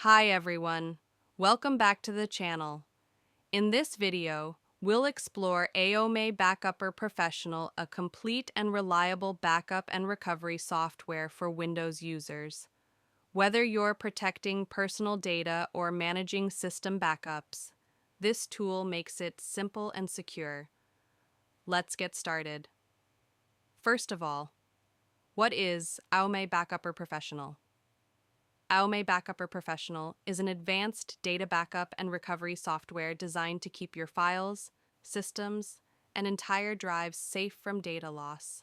Hi everyone, welcome back to the channel. In this video, we'll explore AOMEI Backupper Professional, a complete and reliable backup and recovery software for Windows users. Whether you're protecting personal data or managing system backups, this tool makes it simple and secure. Let's get started. First of all, what is AOMEI Backupper Professional? AOMEI Backupper Professional is an advanced data backup and recovery software designed to keep your files, systems, and entire drives safe from data loss.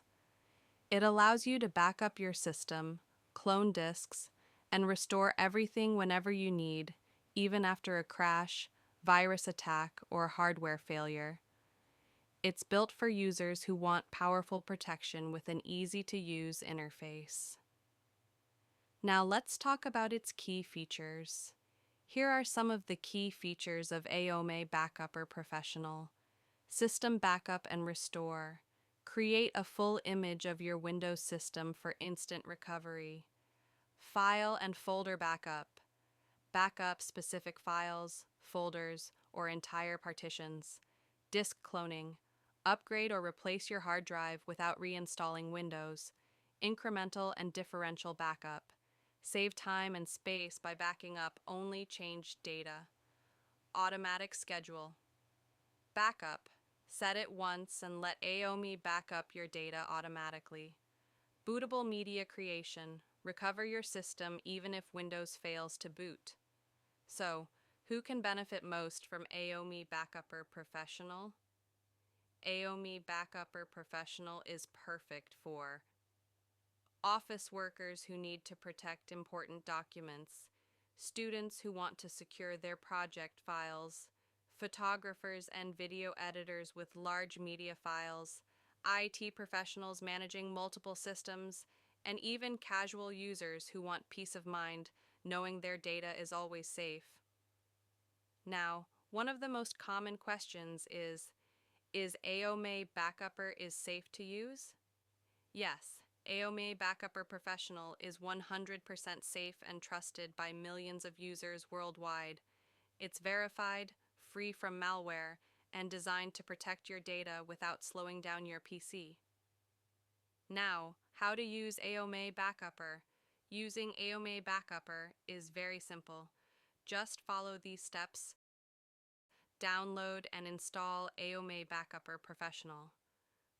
It allows you to back up your system, clone disks, and restore everything whenever you need, even after a crash, virus attack, or hardware failure. It's built for users who want powerful protection with an easy-to-use interface. Now let's talk about its key features. Here are some of the key features of AOMEI Backupper Professional. System backup and restore. Create a full image of your Windows system for instant recovery. File and folder backup. Backup specific files, folders, or entire partitions. Disk cloning. Upgrade or replace your hard drive without reinstalling Windows. Incremental and differential backup. Save time and space by backing up only changed data. Automatic schedule. Backup. Set it once and let AOMEI back up your data automatically. Bootable media creation. Recover your system even if Windows fails to boot. So, who can benefit most from AOMEI Backupper Professional? AOMEI Backupper Professional is perfect for office workers who need to protect important documents, students who want to secure their project files, photographers and video editors with large media files, IT professionals managing multiple systems, and even casual users who want peace of mind knowing their data is always safe. Now, one of the most common questions is AOMEI Backupper is safe to use? Yes, AOMEI Backupper Professional is 100% safe and trusted by millions of users worldwide. It's verified, free from malware, and designed to protect your data without slowing down your PC. Now, how to use AOMEI Backupper. Using AOMEI Backupper is very simple. Just follow these steps. Download and install AOMEI Backupper Professional.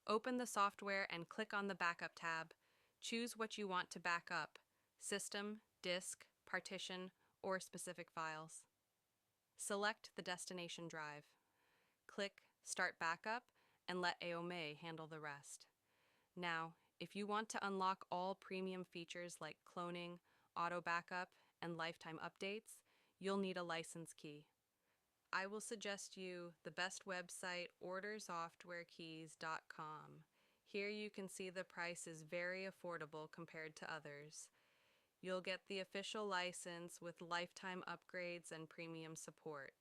Open the software and click on the Backup tab. Choose what you want to back up: system, disk, partition, or specific files. Select the destination drive. Click Start Backup and let AOMEI handle the rest. Now, if you want to unlock all premium features like cloning, auto backup, and lifetime updates, you'll need a license key. I will suggest you the best website, ordersoftwarekeys.com. Here you can see the price is very affordable compared to others. You'll get the official license with lifetime upgrades and premium support.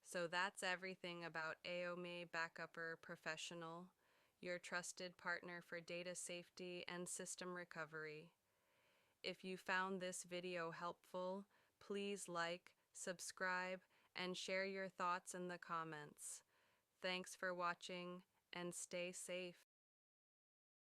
So that's everything about AOMEI Backupper Professional, your trusted partner for data safety and system recovery. If you found this video helpful, please like, subscribe, and share your thoughts in the comments. Thanks for watching and stay safe.